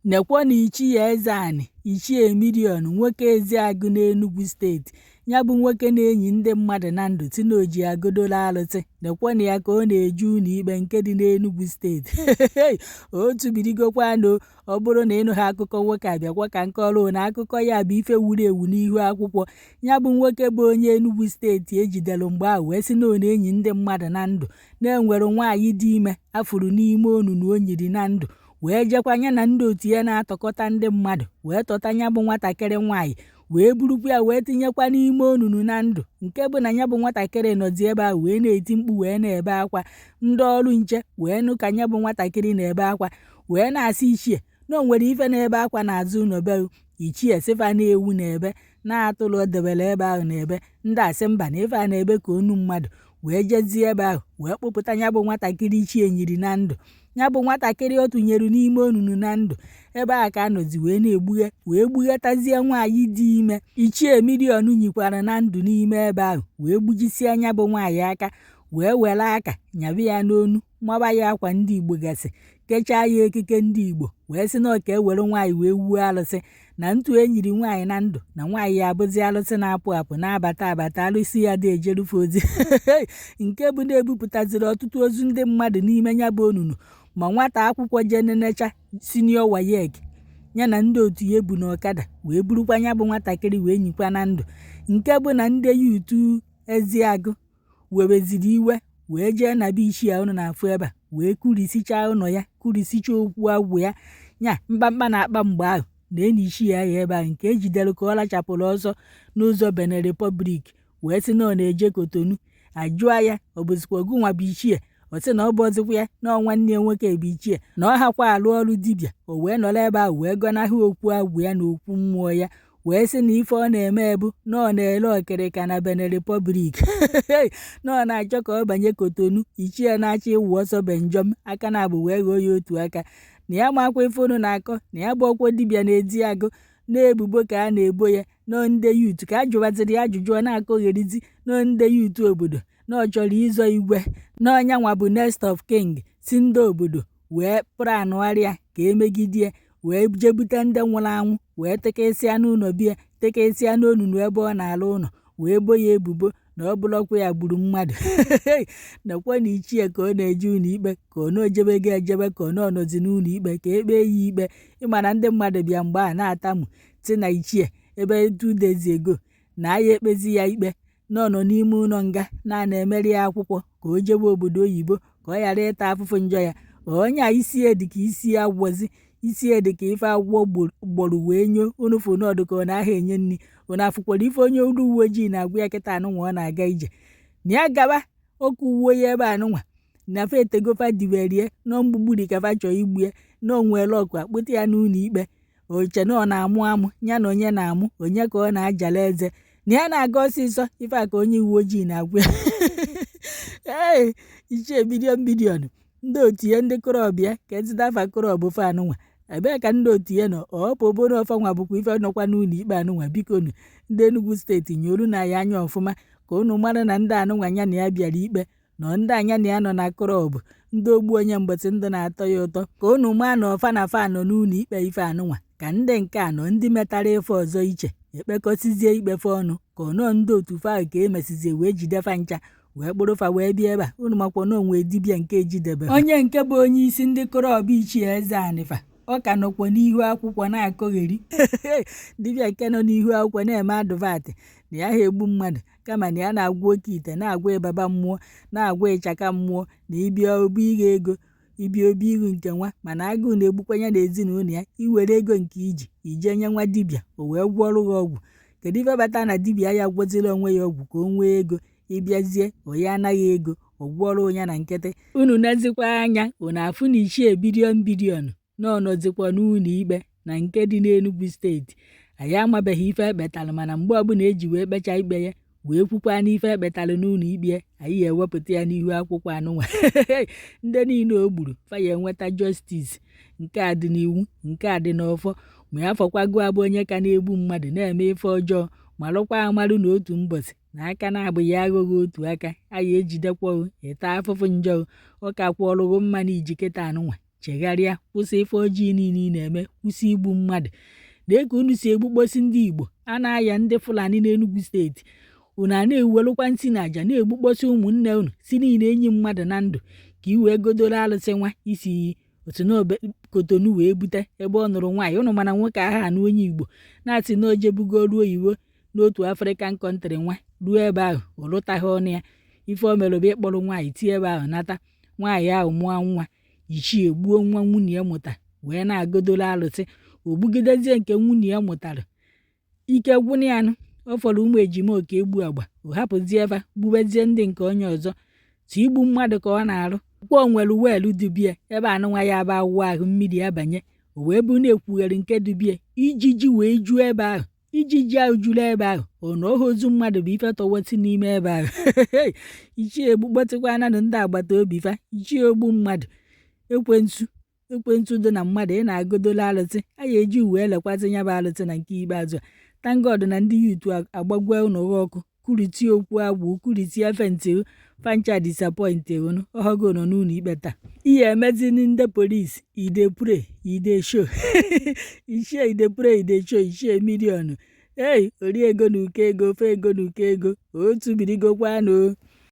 nekwa na Ichie Eze-Ani Ichie Million nwoke Eziagụ n'Enugu steeti ya bụ nwoke na-enyi ndị mmadụ na ndụ si na o ji agodola alụsị. nekwa na ya ka ọ na-eje ụlọ ikpe nke dị n'Enugu steeti otu birigokwanụ. ọ bụrụ na ịnụ ha akụkọ nwoke abịakwa ka nke ọrụ na akụkọ ya bụ ife wuru ewu n'ihu akwụkwọ. ya bụ nwoke bụ onye Enugu steeti ejidere mgbe ahụ wee sị na ọ na-enyi ndị mmadụ na ndụ na-enwere nwaanyị dị ime afụrụ n'ime onunu o nyiri na ndụ wee jekwa ya na ndị otu ya na-atọkọta ndị mmadụ wee tọta ya bụ nwatakịrị nwaanyị wee burukwa ya wee tinyekwa n'ime onunu na ndụ nke bụ na ya bụ nwatakịrị nọzi ebe ahụ wee na-eti mkpu wee na-ebe akwa. ndị ọrụ nche wee nụ ka ya bụ nwatakịrị na-ebe akwa wee na-asị Ichie na o nwere ife na-ebe akwa n'azụ ụlọ be. Ichie sịfa na-ewu na-ebe na-atụrụ o debere ebe ahụ na-ebe. ndị asị mba na ife a na-ebe ka onu mmadụ wee jezie ebe ahụ wee kpụpụta ya bụ nwatakịrị Ichie nyiri na ndụ. ya bụ nwatakịrị o tụnyere n'ime onunu na ndụ ebe a ka anọzi wee na-egbughe wee gbughetazie nwaanyị dị ime Ichie Million nyikwara na ndụ n'ime ebe ahụ wee gbujisie ya bụ nwaanyị aka wee were aka nyabe ya n'onu maba ya akwa ndị Igbo gasị kechaa ya ekike ndị Igbo wee sị na ọka ewere nwaanyị wee wuo alụsị na ntu enyiri nwaanyị na ndụ na nwaanyị ya abụzi alụsị na-apụ apụ na-abata abata alụsị ya dị ejerufe ozi nke bụ na-ebupụtaziri ọtụtụ ozu ndị mmadụ n'ime ya bụ onunu ma nwata akwụkwọ jenenecha senior WAEC ya na ndị otu ya ebu n'ọkada wee burukwa ya bụ nwatakịrị wee nyikwa na ndụ nke bụ na ndị yutu Eziagụ weweziri iwe wee jee na be Ichie ụnụ na-afụ ebe a wee kurisichaa ụlọ ya kurisichaa okwu agwụ ya nya mkpamkpa na-akpa mgbe ahụ na enyi Ichie ya ebe ahụ nke ejidere ka ọ lachapụrụ ọzọ n'ụzọ Benin Republic wee sị na ọ na-eje Kotonu. ajụa ya ọ bụzikwa ogunwa bụ Ichie ọ sị na ọ bụ ọzọkwa ya na nwanne ya nwoke bụ Ichie na ọ hakwa alụ ọrụ dibịa o wee nọrọ ebe ahụ wee gọnahụ okwu agwụ ya na okwu mmụọ ya wee sị na ife ọ na-eme bụ na ọ na-ele ọkịrịka na Benin Republic na ọ na-achọ ka ọ banye Kotonu. Ichie na-achọ ịwụ ọsọ benjọm aka na abụ wee ghọọ ya otu aka na ya makwa ife unu na-akọ na ya bụ ọkwọ dibịa na-edi agụ na-ebubo ka a na-ebo ya na ndị yutu ka a jụwaziri ya ajụjụ ọ na-akọgherizi na ndị yutu obodo na ọ chọrọ ịzọ igwe na ọnyanwa bụ next of king si ndị obodo wee pụranụgharịa ka emegidie wee jebute ndị nwụrụ anwụ wee tekesịa n'ụlọ bie tekesịa n'onunu ebe ọ na-alụ ụlọ wee bo ya ebubo na ọ bụlọkwa ya gburu mmadụ nakwa na Ichie ka ọ na-eje ụlọ ikpe ka ọ na-ojebego ejebe ka ọ nọzi n'ụlọ ikpe ka ekpee ya ikpe. ịma na ndị mmadụ bịa mgbe a na-atamu si na Ichie ebe 2 days ago na aya ekpezi ya ikpe nọ n'ime ụlọ nga na-emeri ya akwụkwọ ka o jebe obodo oyibo ka ọ ghara ịta afụfụ njọ ya. onye a isi dịka isi agwọzi isi dịka ife agwọ gboro wee nyo unufu n'ọdụ ka ọ na-aha enye nri ụna afụkwara ife onye ụrụ uwe ojii na-agwa ya kịta anụnwa ọ na-aga ije na ya gaba oke uwe ya ebe anụnwa na fe etegofa diberie na mgbugburi kafa chọọ igbu ya na onwere ọkụ akpụta ya n'ụlọ ikpe oche na ọ na-amụ amụ ya na onye na-amụ onye ka ọ na-ajala eze na ya na-aga ọsịsọ ife a ka onye uwe ojii na-agwa ee Ichie Million ndị otu ya ndị korobịa ka ezitafa korob fe anụnwa ebee ka ndị otu ya nọ ọpụ obodo ọfanwa bụkwa ife nọkwa n'ụlọ ikpe anụnwa bikonu ndị Enugu steeti nyoru na ya anya ọfụma ka unu mara na ndị anụnwa anya na ya bịara ikpe na ndị anya na ya nọ na korob ndị ogbu onye mgbọsị ndụ na-atọ ya ụtọ ka unu maa na ọfa na fa nọ n'ụlọ ikpe ife anụnwa ka ndị nke anọ ndị metara ife ọzọ iche ekpekọsizie ikpefe ọnụ ka ọ nọọ ndị otu fa ahụ ka emesizie wee jidefa ncha wee kpụrụfa wee bịa ebe a. unu makwa na onwe dibịa nke ejidebe onye nke bụ onye isi ndị korob Ichie Eze-Ani ọ ka nọkwa n'ihu akwụkwọ na-akọgheri dibịa nke nọ n'ihu akwụkwọ na-eme adụvatị na ya ha egbu mmadụ kama na ya na-agwa oke ite na-agwa ịbaba mmụọ na-agwa ịchaka mmụọ na ịbịa obi ighe ego ibia obi ihu nke nwa mana agụụ na-egbukwanye na ezinụlọ ya iwere ego nke ije nye nwa dibịa o wee gwọọrụ ha ọgwụ. kedu ife bata na dibịa ya gwọziri onwe ya ọgwụ ka o nwee ego ịbịazie onye anaghị ego ọ gwọọrọ onye na nkịtị. unu nezikwa anya unu afụ na Ichie Million na ọnọzikwa n'ụlọ ikpe na nke dị n'Enugu steeti. anyị amabeghị ife ekpetalụ mana mgbe ọbụla eji wee kpechaa ikpe ya wee kwukwa n'ife ekpetalụ n'ụlọ ikpe anyị ewepụta ya n'ihu akwụkwọ anụnwa ndị niile o gburu faya enweta justice nke a dị n'iwu nke a dị n'ọfọ ma ya fọkwago abụ onye ka na-egbu mmadụ na-eme ife ọjọọ ma lụkwa amarụ n'otu mbọsị na aka na-abụghị aghụghọ otu aka anyị ejidekwa ịta afụfụ njọ ọ ka kwụọrụgo mma na ijiketa anụnwa chegharịa, kwụsị ife ojii niile ị na-eme, kwụsị igbu mmadụ. Lee ka unu si egbukposi ndị Igbo a na-aya ndị Fulani n'Enugu steeti. Unu a na-ewelụkwa nsị na aja na-egbukposi ụmụnne unu si niile enyi mmadụ na ndụ ka i wee godoro alụsị nwa isi otu n'obe Kotonu wee bute ebe ọ nụrụ nwaanyị. Unu mana nwoke aha na onye Igbo na-asị na ojebugo ruo oyibo n'otu African country nwa ruo ebe ahụ ọ lụtaghị ọnụ ya. Ife o mere bụ ịkpọrọ nwaanyị tie ebe ahụ nata, nwaanyị ahụ mụọ nwa, ichie gbuo nwa nwunye ya mụta wee na-agodoro alụsị. O gbugidezie nke nwunye ya mụtara, ike gwụna ya nụ, ọ fọrọ ụmụ ejima oke egbu agba, o hapụzie ebe gbubezie ndị nke onye ọzọ. So igbu mmadụ ka ọ na-arụ. Kwa nwere weelu dubie ebe anụnwa ya bụ awụ ahụ mmiri abanye, o wee bụ na-ekwughere nke dubie ijiji wee juo ebe ahụ. Ijiji ahụ juru ebe ahụ ọ na ozu mmadụ bụ ife tọwetị n'ime ebe ahụ. Ichie egbukpọtịkwana ndị agbata obi fa, ichie ogbu mmadụ. Ekwensu dị na mmadụ ị na-agodolo alụsị, a ya eji uwe elekwazi nya bụ alụsị na nke ikpeazụ a. Thank God na ndị yutu agbagwe unu ọkụ kuritie okwu agbụ, kuritie fenti fancha disappoint unu ọhọgo nọ n'ụlọ ikpe taa. Ihe emezini ndị polisi ide pray ide show ichie ide pray ide show ichie miliọnụ. Ori ego na uke ego, ofe ego na uke ego, otu birigokwanụ.